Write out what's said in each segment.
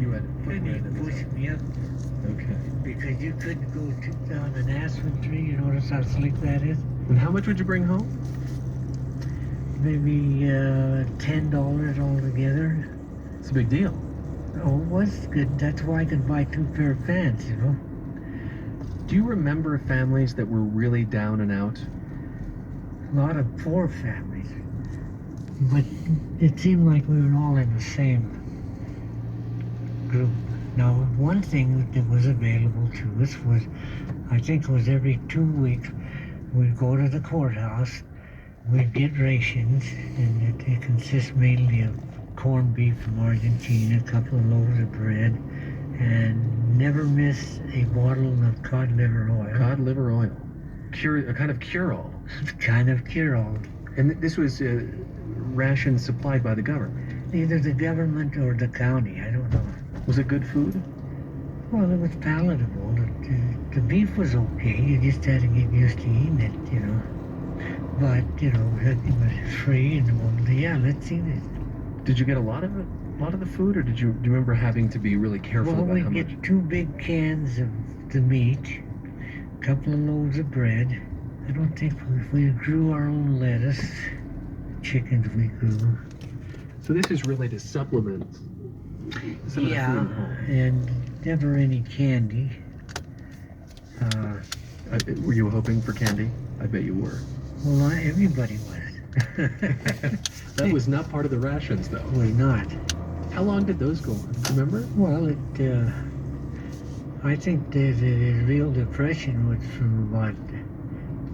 You had Then he footwear. pushed me up Okay. because you couldn't go down an aspen tree. You notice how slick that is? And how much would you bring home? Maybe $10 altogether. It's a big deal. Oh, it was good. That's why I could buy 2 pair of pants, you know. Do you remember families that were really down and out? A lot of poor families. But it seemed like we were all in the same group. Now, one thing that was available to us was, I think it was every 2 weeks, we'd go to the courthouse, we'd get rations, and it consists mainly of corned beef from Argentina, a couple of loaves of bread, and never miss a bottle of cod liver oil. Cod liver oil. A kind of cure-all. Kind of cure-all. And this was rations supplied by the government. Either the government or the county, I don't know. Was it good food? Well, it was palatable. The beef was okay. You just had to get used to eating it, you know. But, you know, it was free and, well, yeah, let's eat it. Did you get a lot of it? A lot of the food, or do you remember having to be really careful Well, about how we much? get 2 big cans of the meat, a couple of loaves of bread. I don't think we grew our own lettuce. Chickens we grew. So this is really to supplement some of the food at home. And never any candy. Were you hoping for candy? I bet you were. Well, everybody was. That was not part of the rations, though. Was not. How long did those go on? Do you remember? Well, I think the real depression was from about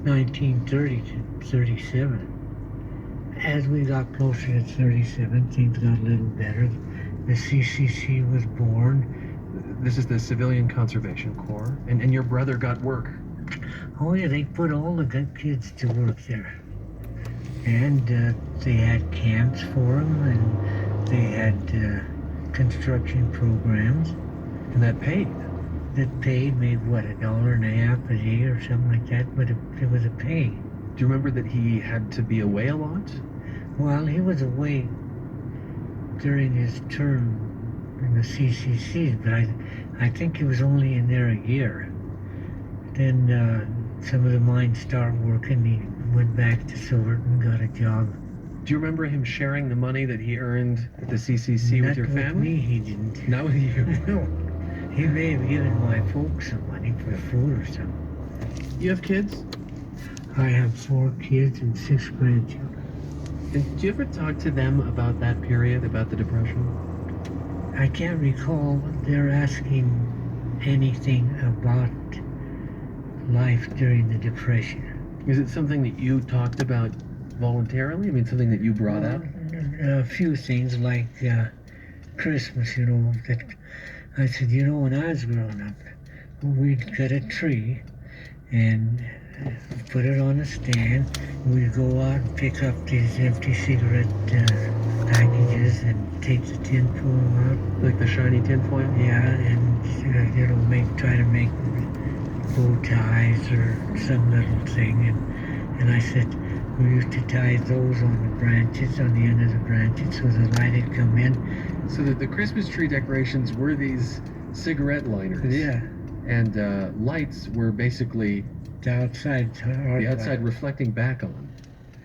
1930 to 37. As we got closer to 37, things got a little better. The CCC was born. This is the Civilian Conservation Corps, and your brother got work. Oh yeah, they put all the good kids to work there. And they had camps for them, and they had construction programs. And that paid. That paid maybe, what, $1.50 a day or something like that, but it was a pay. Do you remember that he had to be away a lot? Well, he was away during his term in the CCC, but I think he was only in there a year. Then some of the mines started working. He went back to Silverton, got a job. Do you remember him sharing the money that he earned at the CCC with your family? Not with me, he didn't. Not with you? No. He may have given my folks some money for food or something. You have kids? I have 4 kids and 6 grandchildren. And do you ever talk to them about that period, about the Depression? I can't recall they're asking anything about life during the Depression. Is it something that you talked about voluntarily? I mean, something that you brought up? A few things like Christmas, you know. That I said, you know, when I was growing up, we'd cut a tree and put it on a stand. We'd go out and pick up these empty cigarette packages and take the tinfoil out. Like the shiny tinfoil? Yeah, and you know, try to make bow ties or some little thing. And I said, we used to tie those on the branches, on the end of the branches, so the light would come in. So that the Christmas tree decorations were these cigarette liners. Yeah. And lights were basically the outside reflecting back on.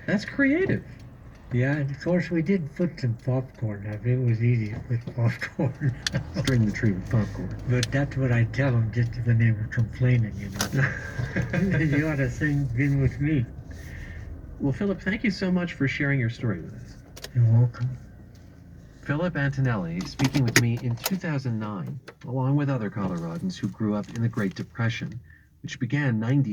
That's creative. Yeah, and of course we did put some popcorn up. It was easy to put popcorn. String the tree with popcorn. But that's what I tell them just when they were complaining, you know. You ought to been with me. Well, Philip, thank you so much for sharing your story with us. You're welcome. Philip Antonelli speaking with me in 2009, along with other Coloradans who grew up in the Great Depression, which began 90